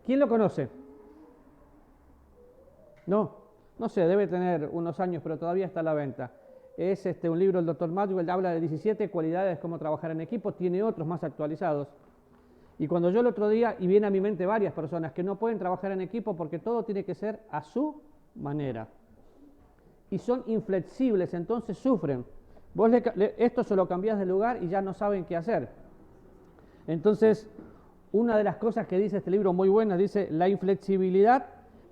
¿Quién lo conoce? No sé, debe tener unos años, pero todavía está a la venta. Es un libro del Dr. Maxwell, habla de 17 cualidades de cómo trabajar en equipo, tiene otros más actualizados. Y cuando yo el otro día, y viene a mi mente varias personas que no pueden trabajar en equipo porque todo tiene que ser a su manera. Y son inflexibles, entonces sufren. Vos esto se lo cambiás de lugar y ya no saben qué hacer. Entonces, una de las cosas que dice este libro muy buena, dice, la inflexibilidad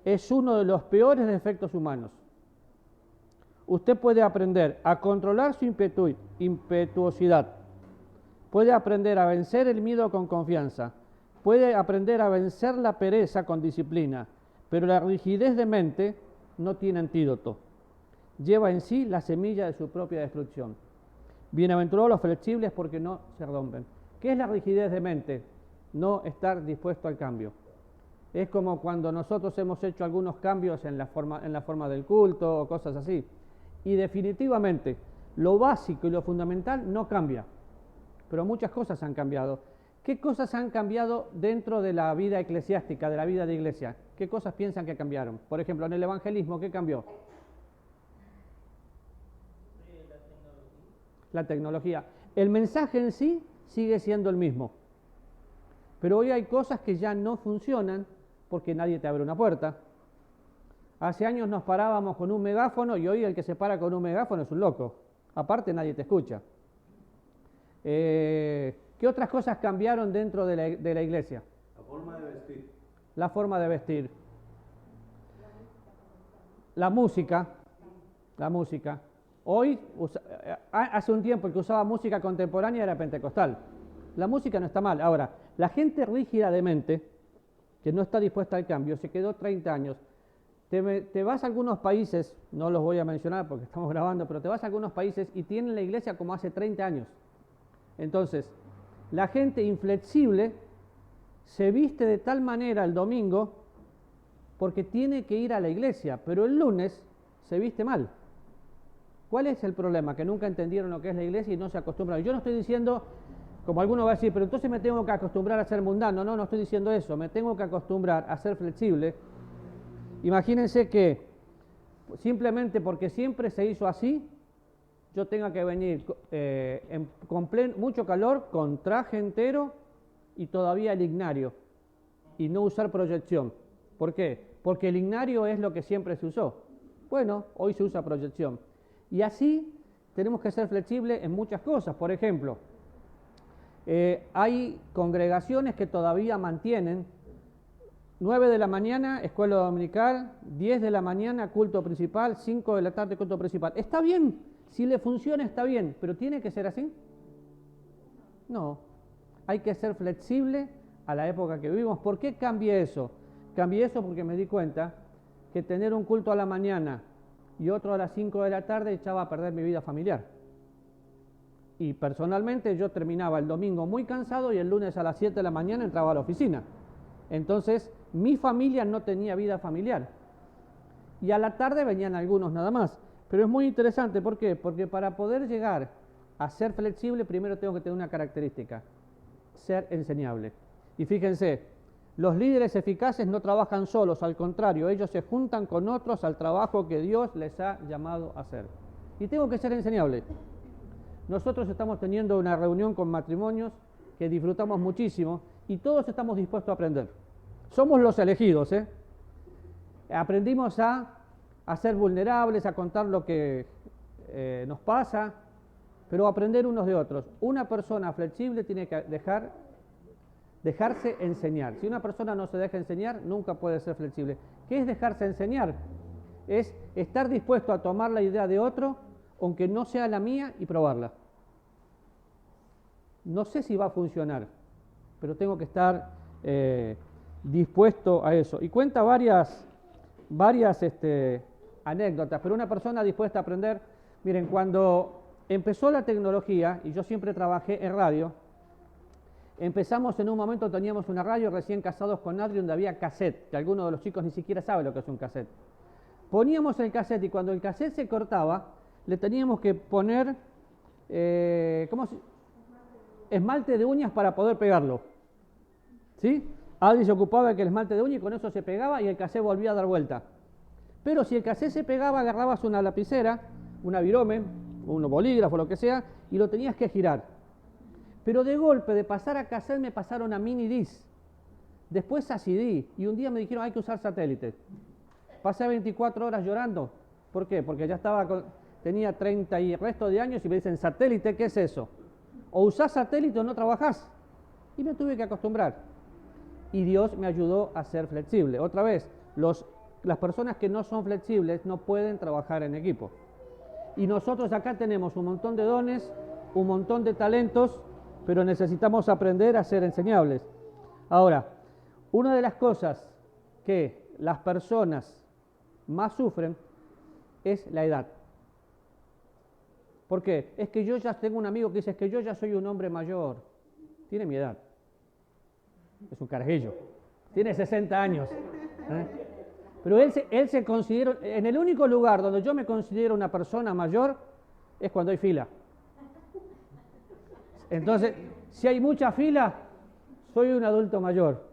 es uno de los peores defectos humanos. Usted puede aprender a controlar su impetuosidad, puede aprender a vencer el miedo con confianza, puede aprender a vencer la pereza con disciplina, pero la rigidez de mente no tiene antídoto. Lleva en sí la semilla de su propia destrucción. Bienaventurados los flexibles porque no se rompen. ¿Qué es la rigidez de mente? No estar dispuesto al cambio. Es como cuando nosotros hemos hecho algunos cambios en la forma del culto o cosas así. Y definitivamente lo básico y lo fundamental no cambia, pero muchas cosas han cambiado. ¿Qué cosas han cambiado dentro de la vida eclesiástica, de la vida de iglesia? ¿Qué cosas piensan que cambiaron? Por ejemplo, en el evangelismo, ¿qué cambió? La tecnología. El mensaje en sí sigue siendo el mismo, pero hoy hay cosas que ya no funcionan porque nadie te abre una puerta. Hace años nos parábamos con un megáfono y hoy el que se para con un megáfono es un loco. Aparte nadie te escucha. ¿Qué otras cosas cambiaron dentro de la iglesia? La forma de vestir. La forma de vestir. La música. Hoy, hace un tiempo el que usaba música contemporánea era pentecostal. La música no está mal. Ahora, la gente rígida de mente, que no está dispuesta al cambio, se quedó 30 años. Te vas a algunos países, no los voy a mencionar porque estamos grabando, pero te vas a algunos países y tienen la iglesia como hace 30 años. Entonces, la gente inflexible se viste de tal manera el domingo porque tiene que ir a la iglesia, pero el lunes se viste mal. ¿Cuál es el problema? Que nunca entendieron lo que es la iglesia y no se acostumbraron. Yo no estoy diciendo, como alguno va a decir, pero entonces me tengo que acostumbrar a ser mundano. No estoy diciendo eso. Me tengo que acostumbrar a ser flexible. Imagínense que simplemente porque siempre se hizo así, yo tenga que venir con mucho calor, con traje entero y todavía el ignario y no usar proyección. ¿Por qué? Porque el ignario es lo que siempre se usó. Bueno, hoy se usa proyección. Y así tenemos que ser flexibles en muchas cosas. Por ejemplo, hay congregaciones que todavía mantienen 9 de la mañana, escuela dominical, 10 de la mañana, culto principal, 5 de la tarde, culto principal. Está bien, si le funciona está bien, pero ¿tiene que ser así? No, hay que ser flexible a la época que vivimos. ¿Por qué cambié eso? Cambié eso porque me di cuenta que tener un culto a la mañana y otro a las 5 de la tarde echaba a perder mi vida familiar. Y personalmente yo terminaba el domingo muy cansado y el lunes a las 7 de la mañana entraba a la oficina. Entonces, mi familia no tenía vida familiar. Y a la tarde venían algunos nada más. Pero es muy interesante, ¿por qué? Porque para poder llegar a ser flexible, primero tengo que tener una característica: ser enseñable. Y fíjense, los líderes eficaces no trabajan solos, al contrario, ellos se juntan con otros al trabajo que Dios les ha llamado a hacer. Y tengo que ser enseñable. Nosotros estamos teniendo una reunión con matrimonios que disfrutamos muchísimo y todos estamos dispuestos a aprender. Somos los elegidos, ¿eh? Aprendimos a ser vulnerables, a contar lo que nos pasa, pero aprender unos de otros. Una persona flexible tiene que dejarse enseñar. Si una persona no se deja enseñar, nunca puede ser flexible. ¿Qué es dejarse enseñar? Es estar dispuesto a tomar la idea de otro, aunque no sea la mía, y probarla. No sé si va a funcionar, pero tengo que estar dispuesto a eso. Y cuenta varias anécdotas, pero una persona dispuesta a aprender. Miren, cuando empezó la tecnología, y yo siempre trabajé en radio, empezamos en un momento, teníamos una radio recién casados con Adri, donde había cassette, que algunos de los chicos ni siquiera saben lo que es un cassette. Poníamos el cassette y cuando el cassette se cortaba, le teníamos que poner esmalte de uñas para poder pegarlo. ¿Sí? Adri se ocupaba de que el esmalte de uña y con eso se pegaba y el cassette volvía a dar vuelta. Pero si el cassette se pegaba, agarrabas una lapicera, una virome, un bolígrafo, lo que sea, y lo tenías que girar. Pero de golpe, de pasar a cassette, me pasaron a mini disc, después a CD, y un día me dijeron hay que usar satélite. Pasé 24 horas llorando. ¿Por qué? Porque ya tenía 30 y resto de años y me dicen satélite, ¿qué es eso? O usás satélite o no trabajás. Y me tuve que acostumbrar. Y Dios me ayudó a ser flexible. Otra vez, las personas que no son flexibles no pueden trabajar en equipo. Y nosotros acá tenemos un montón de dones, un montón de talentos, pero necesitamos aprender a ser enseñables. Ahora, una de las cosas que las personas más sufren es la edad. ¿Por qué? Es que yo ya tengo un amigo que dice, es que yo ya soy un hombre mayor. Tiene mi edad. Es un carajillo. Tiene 60 años. Pero él se considera, en el único lugar donde yo me considero una persona mayor, es cuando hay fila. Entonces, si hay mucha fila, soy un adulto mayor.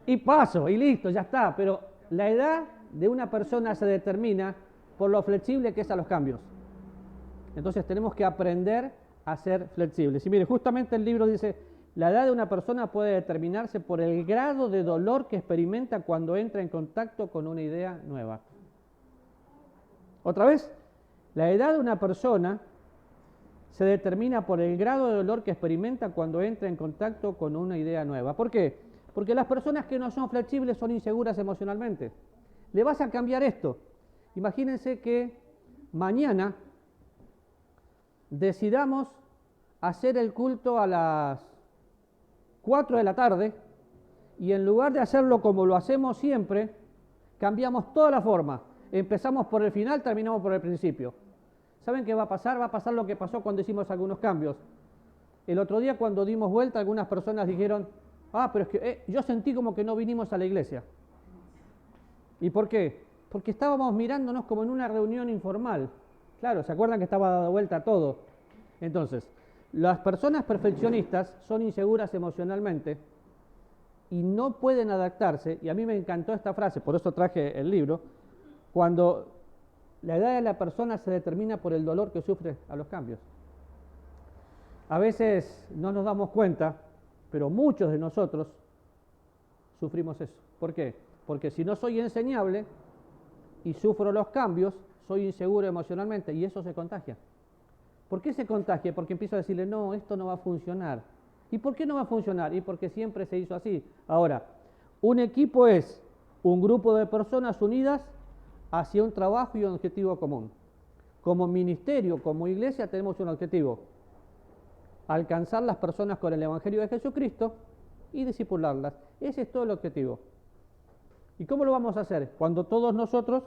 Y paso, y listo, ya está. Pero la edad de una persona se determina por lo flexible que es a los cambios. Entonces tenemos que aprender a ser flexibles. Y mire, justamente el libro dice, la edad de una persona puede determinarse por el grado de dolor que experimenta cuando entra en contacto con una idea nueva. Otra vez, la edad de una persona se determina por el grado de dolor que experimenta cuando entra en contacto con una idea nueva. ¿Por qué? Porque las personas que no son flexibles son inseguras emocionalmente. Le vas a cambiar esto. Imagínense que mañana decidamos hacer el culto a las 4 de la tarde y en lugar de hacerlo como lo hacemos siempre, cambiamos toda la forma. Empezamos por el final, terminamos por el principio. ¿Saben qué va a pasar? Va a pasar lo que pasó cuando hicimos algunos cambios. El otro día cuando dimos vuelta, algunas personas dijeron, pero es que yo sentí como que no vinimos a la iglesia. ¿Y por qué? Porque estábamos mirándonos como en una reunión informal. Claro, ¿se acuerdan que estaba dado vuelta todo? Entonces, las personas perfeccionistas son inseguras emocionalmente y no pueden adaptarse, y a mí me encantó esta frase, por eso traje el libro, cuando la edad de la persona se determina por el dolor que sufre a los cambios. A veces no nos damos cuenta, pero muchos de nosotros sufrimos eso. ¿Por qué? Porque si no soy enseñable y sufro los cambios, soy inseguro emocionalmente y eso se contagia. ¿Por qué se contagia? Porque empiezo a decirle, no, esto no va a funcionar. ¿Y por qué no va a funcionar? Y porque siempre se hizo así. Ahora, un equipo es un grupo de personas unidas hacia un trabajo y un objetivo común. Como ministerio, como iglesia, tenemos un objetivo: alcanzar las personas con el Evangelio de Jesucristo y discipularlas. Ese es todo el objetivo. ¿Y cómo lo vamos a hacer? Cuando todos nosotros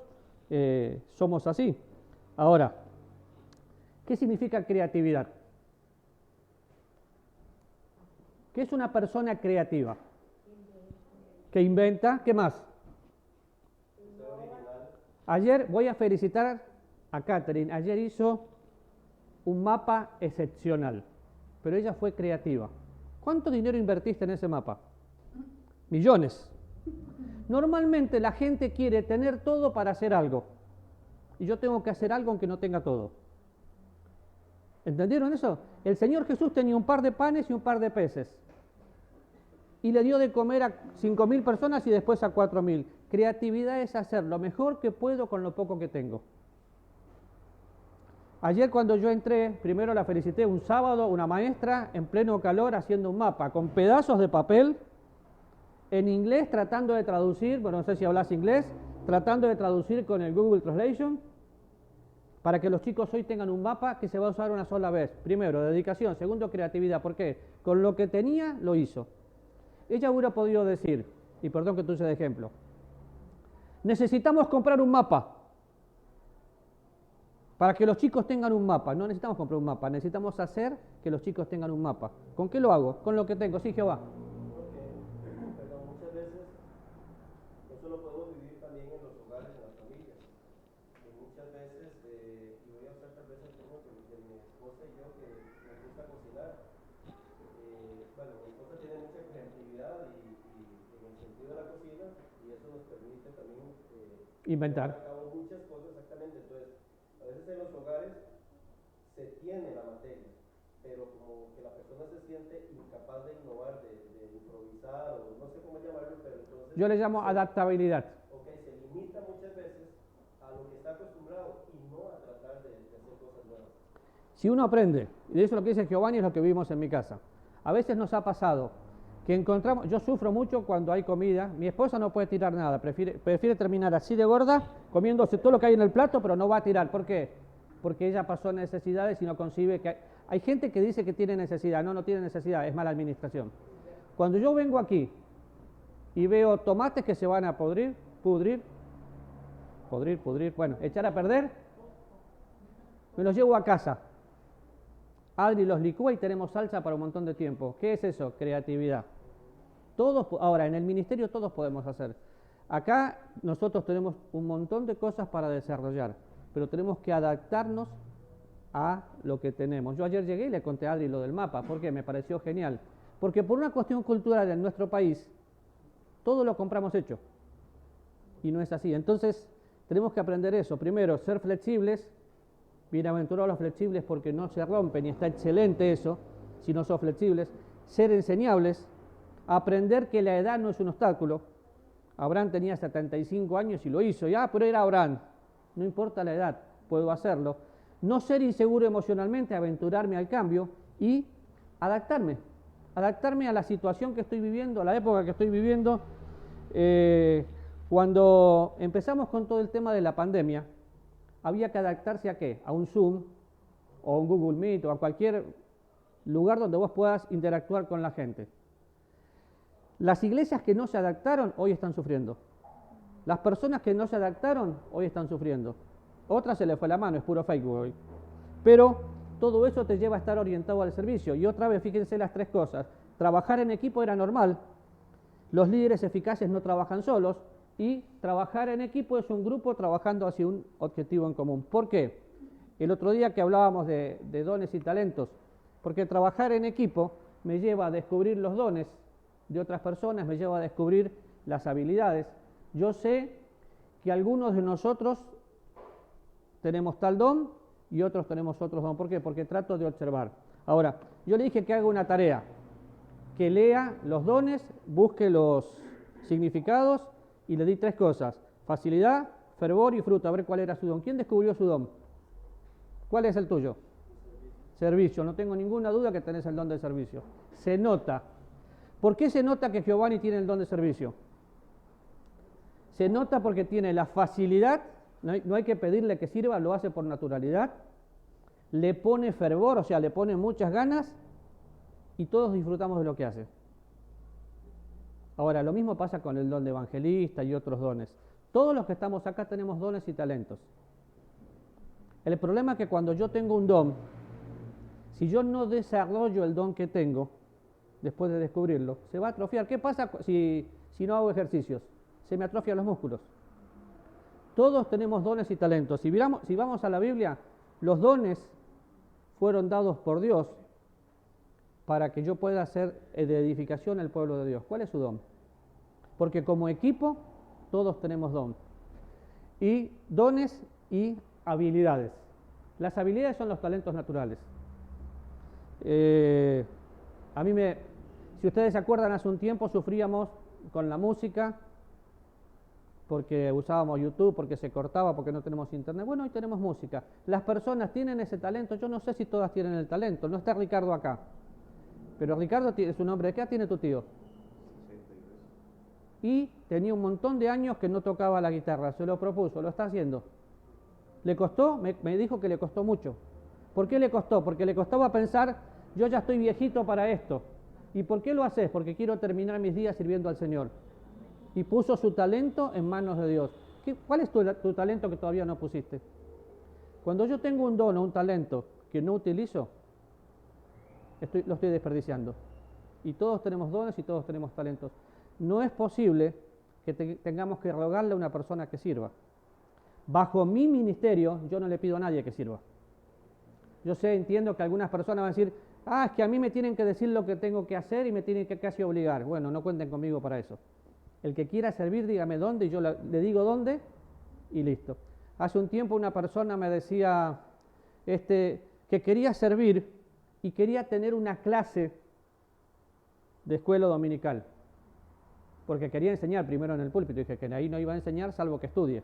somos así. Ahora, ¿qué significa creatividad? ¿Qué es una persona creativa? Que inventa, ¿qué más? Ayer voy a felicitar a Catherine. Ayer hizo un mapa excepcional, pero ella fue creativa. ¿Cuánto dinero invertiste en ese mapa? Millones. Normalmente la gente quiere tener todo para hacer algo. Y yo tengo que hacer algo aunque no tenga todo. ¿Entendieron eso? El Señor Jesús tenía un par de panes y un par de peces. Y le dio de comer a 5.000 personas y después a 4.000. Creatividad es hacer lo mejor que puedo con lo poco que tengo. Ayer cuando yo entré, primero la felicité un sábado, una maestra en pleno calor haciendo un mapa con pedazos de papel en inglés tratando de traducir, bueno, no sé si hablas inglés, tratando de traducir con el Google Translation para que los chicos hoy tengan un mapa que se va a usar una sola vez. Primero, dedicación. Segundo, creatividad. ¿Por qué? Con lo que tenía, lo hizo. Ella hubiera podido decir, y perdón que te use de ejemplo, necesitamos comprar un mapa para que los chicos tengan un mapa. No necesitamos comprar un mapa, necesitamos hacer que los chicos tengan un mapa. ¿Con qué lo hago? Con lo que tengo. Sí, Jehová. Pero muchas veces eso lo podemos vivir también en los hogares, en las familias. Y muchas veces, y voy a usar tal vez el ejemplo de mi esposa y yo que nos gusta cocinar. Bueno, mi esposa tiene cocina y eso nos permite también inventar. llevar a cabo muchas cosas exactamente. Entonces, a veces en los hogares se tiene la materia, pero como que la persona se siente incapaz de innovar, de improvisar, o no sé cómo llamarlo, pero entonces... Yo le llamo adaptabilidad. Ok, se limita muchas veces a lo que está acostumbrado y no a tratar de hacer cosas nuevas. Si uno aprende, y eso es lo que dice Giovanni, es lo que vivimos en mi casa. A veces nos ha pasado que encontramos, yo sufro mucho cuando hay comida, mi esposa no puede tirar nada, prefiere terminar así de gorda, comiéndose todo lo que hay en el plato, pero no va a tirar. ¿Por qué? Porque ella pasó necesidades y no concibe que hay gente que dice que tiene necesidad, no tiene necesidad, es mala administración. Cuando yo vengo aquí y veo tomates que se van a pudrir, bueno, echar a perder, me los llevo a casa. Adri los licúa y tenemos salsa para un montón de tiempo. ¿Qué es eso? Creatividad. Ahora, en el ministerio todos podemos hacer. Acá nosotros tenemos un montón de cosas para desarrollar, pero tenemos que adaptarnos a lo que tenemos. Yo ayer llegué y le conté a Adri lo del mapa, porque me pareció genial. Porque por una cuestión cultural en nuestro país, todo lo compramos hecho. Y no es así. Entonces, tenemos que aprender eso. Primero, ser flexibles. Bienaventurados los flexibles porque no se rompen y está excelente eso, si no son flexibles. Ser enseñables, aprender que la edad no es un obstáculo. Abraham tenía 75 años y lo hizo, pero era Abraham. No importa la edad, puedo hacerlo. No ser inseguro emocionalmente, aventurarme al cambio y adaptarme a la situación que estoy viviendo, a la época que estoy viviendo. Cuando empezamos con todo el tema de la pandemia, había que adaptarse ¿a qué? A un Zoom o a un Google Meet o a cualquier lugar donde vos puedas interactuar con la gente. Las iglesias que no se adaptaron hoy están sufriendo. Las personas que no se adaptaron hoy están sufriendo. Otras se les fue la mano, es puro Facebook hoy. Pero todo eso te lleva a estar orientado al servicio. Y otra vez, fíjense las tres cosas. Trabajar en equipo era normal. Los líderes eficaces no trabajan solos. Y trabajar en equipo es un grupo trabajando hacia un objetivo en común. ¿Por qué? El otro día que hablábamos de dones y talentos, porque trabajar en equipo me lleva a descubrir los dones de otras personas, me lleva a descubrir las habilidades. Yo sé que algunos de nosotros tenemos tal don y otros tenemos otros don. ¿Por qué? Porque trato de observar. Ahora, yo le dije que haga una tarea, que lea los dones, busque los significados, y le di tres cosas: facilidad, fervor y fruto. A ver cuál era su don. ¿Quién descubrió su don? ¿Cuál es el tuyo? Servicio. No tengo ninguna duda que tenés el don de servicio. Se nota. ¿Por qué se nota que Giovanni tiene el don de servicio? Se nota porque tiene la facilidad, no hay que pedirle que sirva, lo hace por naturalidad, le pone fervor, o sea, le pone muchas ganas y todos disfrutamos de lo que hace. Ahora, lo mismo pasa con el don de evangelista y otros dones. Todos los que estamos acá tenemos dones y talentos. El problema es que cuando yo tengo un don, si yo no desarrollo el don que tengo, después de descubrirlo, se va a atrofiar. ¿Qué pasa si no hago ejercicios? Se me atrofian los músculos. Todos tenemos dones y talentos. Si vamos a la Biblia, los dones fueron dados por Dios para que yo pueda hacer de edificación al pueblo de Dios. ¿Cuál es su don? Porque como equipo todos tenemos don. Y dones y habilidades. Las habilidades son los talentos naturales. Si ustedes se acuerdan, hace un tiempo sufríamos con la música porque usábamos YouTube, porque se cortaba, porque no tenemos internet. Bueno, hoy tenemos música. Las personas tienen ese talento. Yo no sé si todas tienen el talento. No está Ricardo acá. Pero Ricardo es un hombre. ¿Qué edad tiene tu tío? 62. Y tenía un montón de años que no tocaba la guitarra. Se lo propuso, lo está haciendo. ¿Le costó? Me dijo que le costó mucho. ¿Por qué le costó? Porque le costaba pensar, yo ya estoy viejito para esto. ¿Y por qué lo haces? Porque quiero terminar mis días sirviendo al Señor. Y puso su talento en manos de Dios. ¿Cuál es tu talento que todavía no pusiste? Cuando yo tengo un don o un talento que no utilizo, lo estoy desperdiciando. Y todos tenemos dones y todos tenemos talentos. No es posible que tengamos que rogarle a una persona que sirva. Bajo mi ministerio, yo no le pido a nadie que sirva. Yo entiendo que algunas personas van a decir, es que a mí me tienen que decir lo que tengo que hacer y me tienen que casi obligar. Bueno, no cuenten conmigo para eso. El que quiera servir, dígame dónde, y yo le digo dónde, y listo. Hace un tiempo una persona me decía que quería servir y quería tener una clase de escuela dominical, porque quería enseñar primero en el púlpito. Dije que ahí no iba a enseñar salvo que estudie,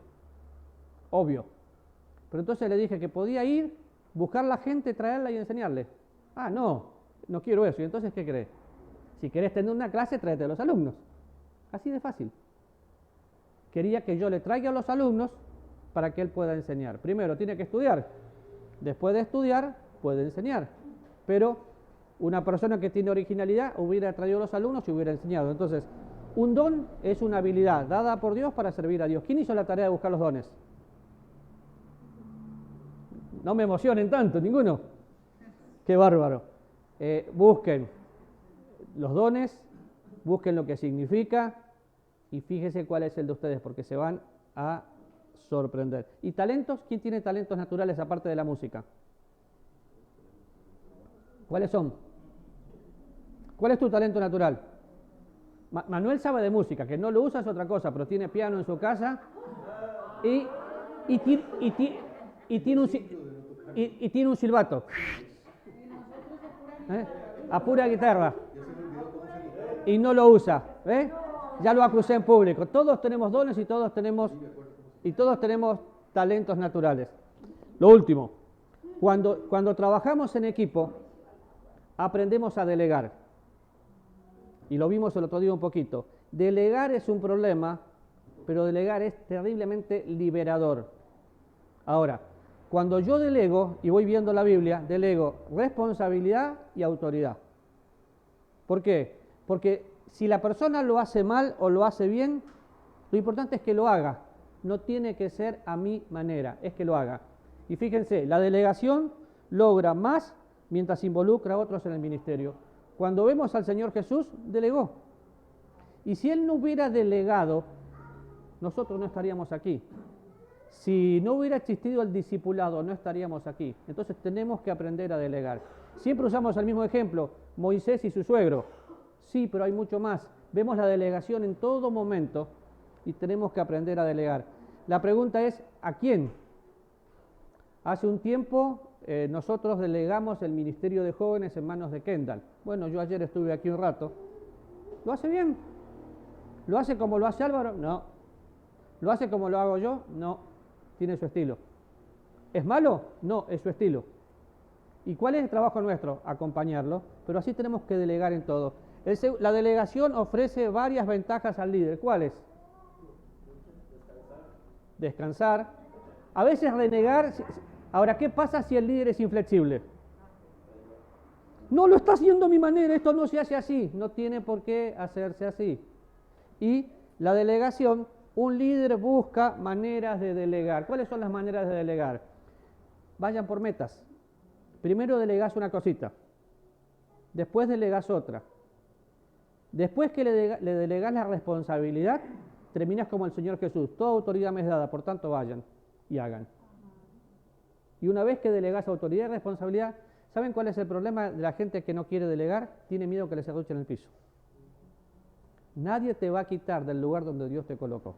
obvio. Pero entonces le dije que podía ir, buscar la gente, traerla y enseñarle. Ah, no quiero eso. ¿Y entonces qué crees? Si querés tener una clase, tráete a los alumnos. Así de fácil. Quería que yo le traiga a los alumnos para que él pueda enseñar. Primero tiene que estudiar. Después de estudiar, puede enseñar. Pero una persona que tiene originalidad hubiera traído a los alumnos y hubiera enseñado. Entonces, un don es una habilidad dada por Dios para servir a Dios. ¿Quién hizo la tarea de buscar los dones? No me emocionen tanto, ninguno. Qué bárbaro. Busquen los dones, busquen lo que significa y fíjense cuál es el de ustedes, porque se van a sorprender. ¿Y talentos? ¿Quién tiene talentos naturales aparte de la música? ¿Cuáles son? ¿Cuál es tu talento natural? Manuel sabe de música, que no lo usa es otra cosa, pero tiene piano en su casa y tiene un silbato. A pura guitarra. Y no lo usa. Ya lo acusé en público. Todos tenemos dones y todos tenemos talentos naturales. Lo último, cuando trabajamos en equipo, aprendemos a delegar. Y lo vimos el otro día un poquito. Delegar es un problema, pero delegar es terriblemente liberador. Ahora, cuando yo delego, y voy viendo la Biblia, delego responsabilidad y autoridad. ¿Por qué? Porque si la persona lo hace mal o lo hace bien, lo importante es que lo haga. No tiene que ser a mi manera, es que lo haga. Y fíjense, la delegación logra más mientras involucra a otros en el ministerio. Cuando vemos al Señor Jesús, delegó. Y si Él no hubiera delegado, nosotros no estaríamos aquí. Si no hubiera existido el discipulado, no estaríamos aquí. Entonces tenemos que aprender a delegar. Siempre usamos el mismo ejemplo, Moisés y su suegro. Sí, pero hay mucho más. Vemos la delegación en todo momento y tenemos que aprender a delegar. La pregunta es, ¿a quién? Hace un tiempo nosotros delegamos el ministerio de jóvenes en manos de Kendall. Bueno, yo ayer estuve aquí un rato. ¿Lo hace bien? ¿Lo hace como lo hace Álvaro? No. ¿Lo hace como lo hago yo? No. Tiene su estilo. ¿Es malo? No, es su estilo. ¿Y cuál es el trabajo nuestro? Acompañarlo, pero así tenemos que delegar en todo. La delegación ofrece varias ventajas al líder. ¿Cuáles? Descansar. A veces renegar. Ahora, ¿qué pasa si el líder es inflexible? No lo está haciendo a mi manera, esto no se hace así. No tiene por qué hacerse así. Y la delegación, un líder busca maneras de delegar. ¿Cuáles son las maneras de delegar? Vayan por metas. Primero delegás una cosita, después delegás otra. Después que le delegás la responsabilidad, terminás como el Señor Jesús. Toda autoridad me es dada, por tanto vayan y hagan. Y una vez que delegás autoridad y responsabilidad, ¿saben cuál es el problema de la gente que no quiere delegar? Tiene miedo que le serruchen el piso. Nadie te va a quitar del lugar donde Dios te colocó.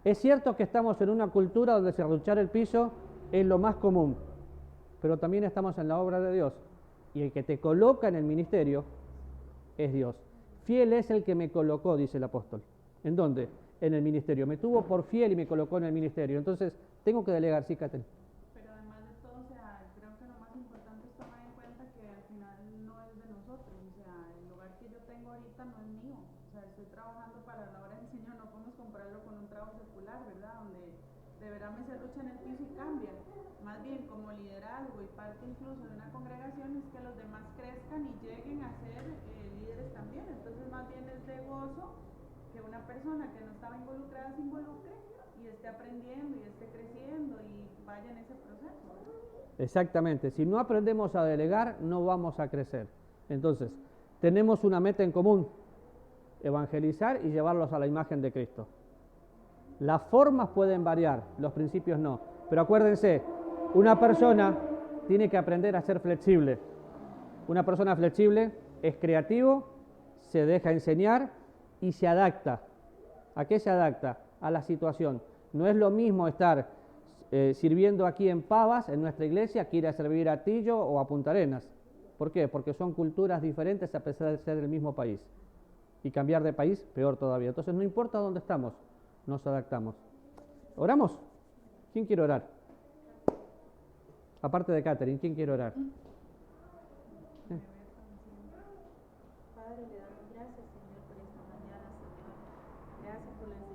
Es cierto que estamos en una cultura donde serruchar el piso es lo más común, pero también estamos en la obra de Dios. Y el que te coloca en el ministerio es Dios. Fiel es el que me colocó, dice el apóstol. ¿En dónde? En el ministerio. Me tuvo por fiel y me colocó en el ministerio. Entonces, tengo que delegar, sí, Catherine. Pero además de todo, o sea, creo que lo más importante es tomar en cuenta que al final no es de nosotros. O sea, el lugar que yo tengo ahorita no es mío. O sea, estoy trabajando para la obra del Señor. No podemos compararlo con un trabajo secular, ¿verdad? Donde de verdad me serrucha en el piso y cambia. Más bien, como liderazgo y parte incluso de una congregación, es que los demás crezcan y lleguen a ser líderes también. Entonces, más bien es de gozo que una persona que no estaba involucrada se involucre y esté aprendiendo y esté creciendo y vaya en ese proceso. Exactamente. Si no aprendemos a delegar, no vamos a crecer. Entonces, tenemos una meta en común: evangelizar y llevarlos a la imagen de Cristo. Las formas pueden variar, los principios no. Pero acuérdense, una persona tiene que aprender a ser flexible. Una persona flexible es creativo, se deja enseñar y se adapta. ¿A qué se adapta? A la situación. No es lo mismo estar sirviendo aquí en Pavas, en nuestra iglesia, que ir a servir a Tillo o a Punta Arenas. ¿Por qué? Porque son culturas diferentes a pesar de ser del mismo país. Y cambiar de país, peor todavía. Entonces no importa dónde estamos, nos adaptamos. ¿Oramos? ¿Quién quiere orar? Aparte de Catherine, ¿quién quiere orar? Padre, le damos gracias, Señor, por esta mañana, Señor. Gracias por la enseñanza